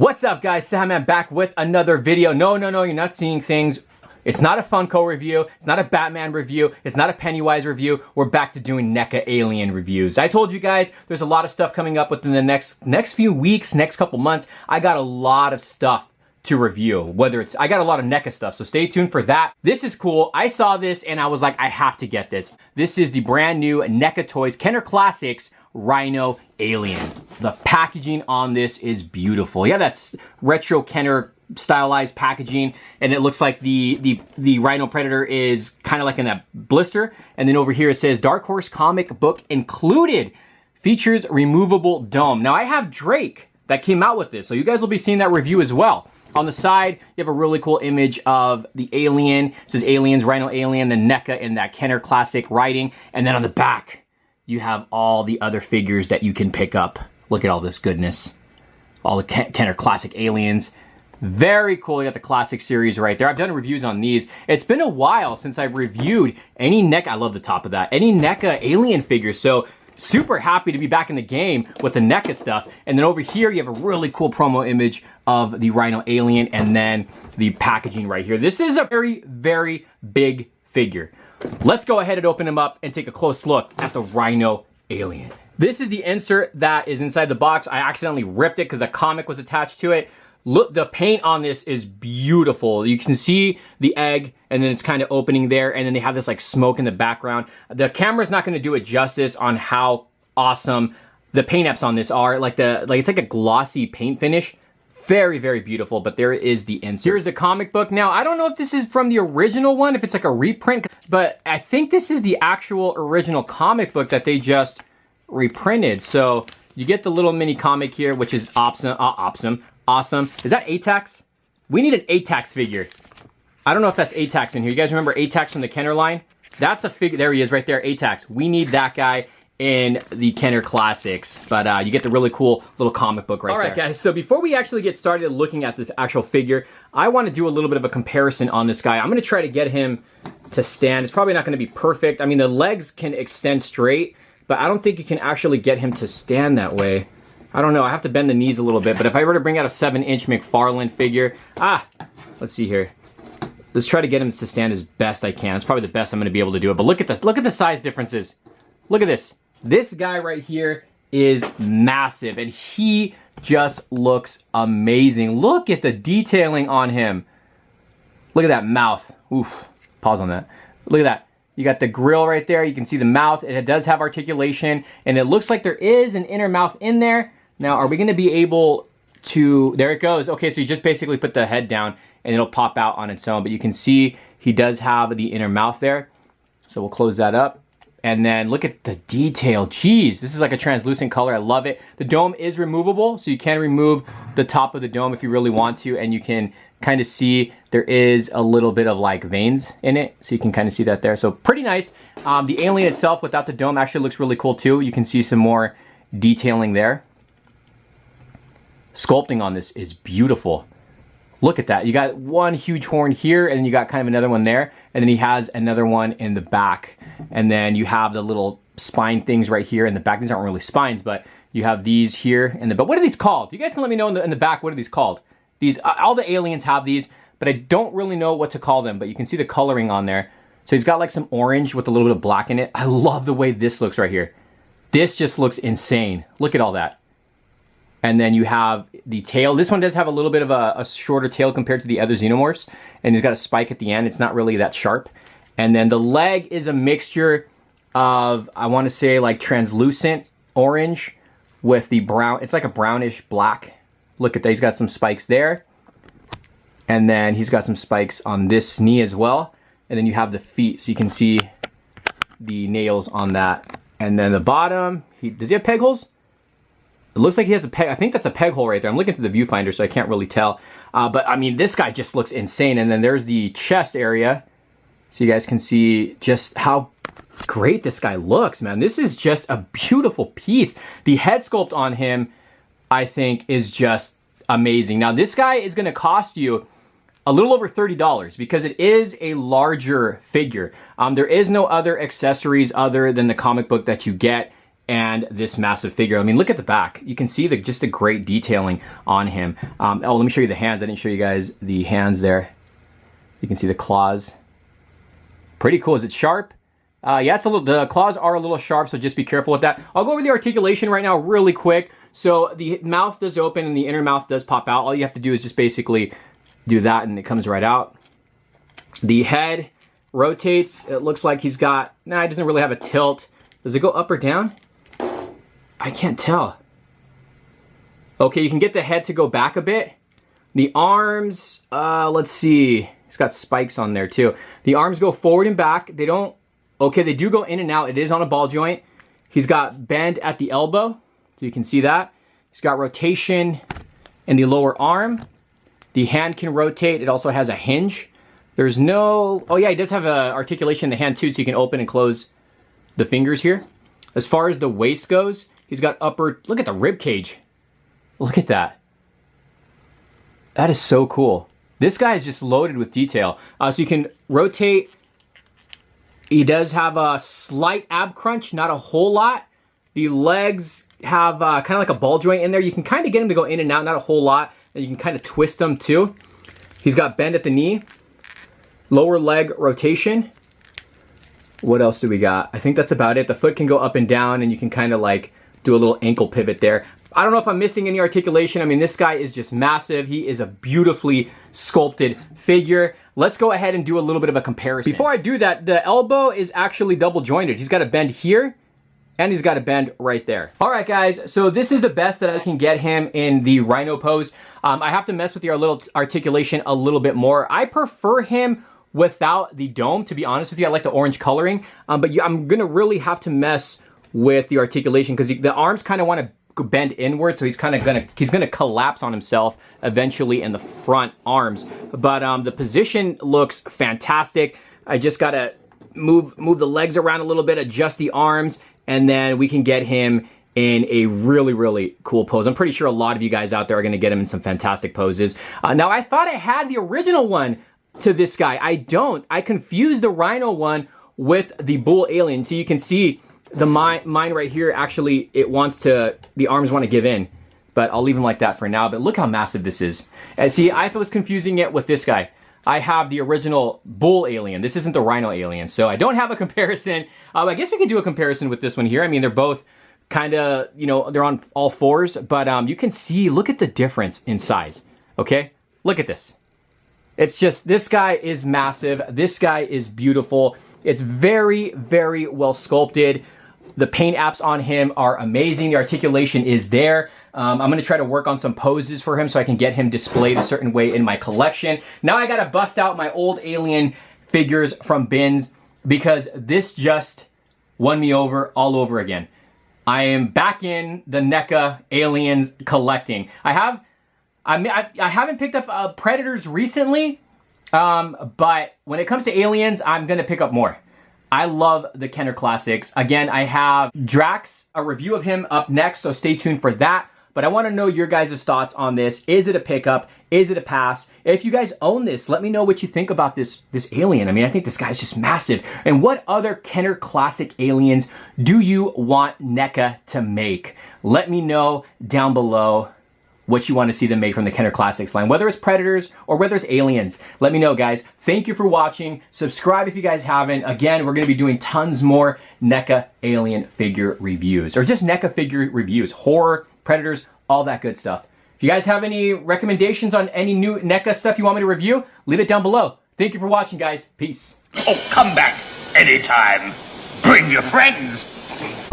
What's up, guys? Sam back with another video. No, you're not seeing things. It's not a Funko review. It's not a Batman review. It's not a Pennywise review. We're back to doing Neca alien reviews. I told you guys there's a lot of stuff coming up within the next few weeks, next couple months. I got a lot of stuff to review. I got a lot of Neca stuff, so stay tuned for that. This is cool. I saw this and I was like, I have to get this. This is the brand new Neca Toys Kenner Classics Rhino Alien. The packaging on this is beautiful. Yeah, that's retro Kenner stylized packaging, and it looks like the Rhino Predator is kind of like in that blister, and then over here it says Dark Horse comic book included, features removable dome. Now I have Drake that came out with this, so you guys will be seeing that review as well. On the side, you have a really cool image of the alien. It says Aliens, Rhino Alien, the Neca in that Kenner Classic writing, and then on the back you have all the other figures that you can pick up. Look at all this goodness. All the Kenner Classic aliens. Very cool. You got the classic series right there. I've done reviews on these. It's been a while since I've reviewed any Neca. I love the top of that. Any Neca alien figures. So super happy to be back in the game with the Neca stuff. And then over here you have a really cool promo image of the Rhino Alien and then the packaging right here. This is a very, very big figure. Let's go ahead and open him up and take a close look at the Rhino Alien. This is the insert that is inside the box. I accidentally ripped it because a comic was attached to it. Look, the paint on this is beautiful. You can see the egg, and then it's kind of opening there, and then they have this like smoke in the background. The camera's not going to do it justice on how awesome the paint apps on this are. It's like a glossy paint finish. Very, very beautiful, but there is the insert. Here's the comic book. Now, I don't know if this is from the original one, if it's like a reprint, but I think this is the actual original comic book that they just reprinted. So you get the little mini comic here, which is awesome. Awesome. Is that ATAX? We need an ATAX figure. I don't know if that's ATAX in here. You guys remember ATAX from the Kenner line? That's a figure. There he is right there, ATAX. We need that guy in the Kenner Classics, but you get the really cool little comic book right there. All right, guys, so before we actually get started looking at the actual figure, I want to do a little bit of a comparison on this guy. I'm going to try to get him to stand. It's probably not going to be perfect. I mean, the legs can extend straight, but I don't think you can actually get him to stand that way. I don't know, I have to bend the knees a little bit, but if I were to bring out a 7-inch McFarlane figure, let's see here. Let's try to get him to stand as best I can. It's probably the best I'm gonna be able to do it, but look at this, look at the size differences. Look at this. This guy right here is massive, and he just looks amazing. Look at the detailing on him. Look at that mouth. Oof, pause on that. Look at that. You got the grill right there. You can see the mouth. It does have articulation, and it looks like there is an inner mouth in there. Now, are we going to be able to... There it goes. Okay, so you just basically put the head down, and it'll pop out on its own. But you can see he does have the inner mouth there. So we'll close that up. And then look at the detail. Jeez, this is like a translucent color. I love it. The dome is removable, so you can remove the top of the dome if you really want to, and you can kind of see there is a little bit of like veins in it, so you can kind of see that there. So pretty nice. The alien itself without the dome actually looks really cool too. You can see some more detailing there. Sculpting on this is beautiful. Look at that. You got one huge horn here, and then you got kind of another one there, and then he has another one in the back. And then you have the little spine things right here in the back. These aren't really spines, but you have these here in the back. What are these called? You guys can let me know in the back, what are these called? These, all the aliens have these, but I don't really know what to call them, but you can see the coloring on there. So he's got like some orange with a little bit of black in it. I love the way this looks right here. This just looks insane. Look at all that. And then you have the tail. This one does have a little bit of a shorter tail compared to the other xenomorphs. And he's got a spike at the end. It's not really that sharp. And then the leg is a mixture of, I want to say, like translucent orange with the brown. It's like a brownish black. Look at that. He's got some spikes there. And then he's got some spikes on this knee as well. And then you have the feet, so you can see the nails on that. And then the bottom, does he have peg holes? It looks like he has a peg. I think that's a peg hole right there. I'm looking through the viewfinder, so I can't really tell. But I mean, this guy just looks insane. And then there's the chest area, so you guys can see just how great this guy looks, man. This is just a beautiful piece. The head sculpt on him, I think, is just amazing. Now, this guy is going to cost you a little over $30 because it is a larger figure. There is no other accessories other than the comic book that you get. and this massive figure. I mean, look at the back. You can see just the great detailing on him. Oh, let me show you the hands. I didn't show you guys the hands there. You can see the claws. Pretty cool. Is it sharp? Yeah, the claws are a little sharp, so just be careful with that. I'll go over the articulation right now really quick. So the mouth does open and the inner mouth does pop out. All you have to do is just basically do that and it comes right out. The head rotates. It looks like he's got, it doesn't really have a tilt. Does it go up or down? I can't tell. Okay, you can get the head to go back a bit. The arms, let's see. He's got spikes on there too. The arms go forward and back. They don't, okay, they do go in and out. It is on a ball joint. He's got bend at the elbow, so you can see that. He's got rotation in the lower arm. The hand can rotate. It also has a hinge. There's no, oh yeah, he does have a articulation in the hand too, so you can open and close the fingers here. As far as the waist goes, he's got upper, look at the rib cage. Look at that. That is so cool. This guy is just loaded with detail. So you can rotate. He does have a slight ab crunch, not a whole lot. The legs have kind of like a ball joint in there. You can kind of get him to go in and out, not a whole lot. And you can kind of twist them too. He's got bend at the knee. Lower leg rotation. What else do we got? I think that's about it. The foot can go up and down and you can kind of like do a little ankle pivot there. I don't know if I'm missing any articulation. I mean, this guy is just massive. He is a beautifully sculpted figure. Let's go ahead and do a little bit of a comparison. Before I do that, the elbow is actually double jointed. He's got a bend here and he's got a bend right there. All right, guys, so this is the best that I can get him in the Rhino pose. I have to mess with the little articulation a little bit more. I prefer him without the dome, to be honest with you. I like the orange coloring, but I'm gonna really have to mess with the articulation because the arms kind of want to bend inward, so he's gonna collapse on himself eventually in the front arms. But the position looks fantastic. I just gotta move the legs around a little bit, adjust the arms, and then we can get him in a really, really cool pose. I'm pretty sure a lot of you guys out there are gonna get him in some fantastic poses. Now, I thought I had the original one to this guy. I don't. I confused the Rhino one with the bull alien. So you can see the mine right here, actually, the arms want to give in, but I'll leave him like that for now. But look how massive this is. And see, I was confusing it with this guy. I have the original bull alien. This isn't the Rhino alien, so I don't have a comparison. I guess we could do a comparison with this one here. I mean, they're both kind of, they're on all fours, but you can see, look at the difference in size, okay? Look at this. It's just, this guy is massive. This guy is beautiful. It's very, very well sculpted. The paint apps on him are amazing. The articulation is there. I'm gonna try to work on some poses for him so I can get him displayed a certain way in my collection. Now I gotta bust out my old alien figures from bins because this just won me over all over again. I am back in the Neca aliens collecting. I haven't picked up Predators recently, but when it comes to aliens, I'm gonna pick up more. I love the Kenner Classics. Again, I have Drax, a review of him up next, so stay tuned for that. But I want to know your guys' thoughts on this. Is it a pickup? Is it a pass? If you guys own this, let me know what you think about this alien. I mean, I think this guy's just massive. And what other Kenner Classic aliens do you want Neca to make? Let me know down below what you want to see them make from the Kenner Classics line, whether it's Predators or whether it's aliens. Let me know, guys. Thank you for watching. Subscribe if you guys haven't. Again, we're going to be doing tons more Neca alien figure reviews, or just Neca figure reviews, horror, Predators, all that good stuff. If you guys have any recommendations on any new Neca stuff you want me to review, leave it down below. Thank you for watching, guys. Peace. Oh, come back anytime. Bring your friends.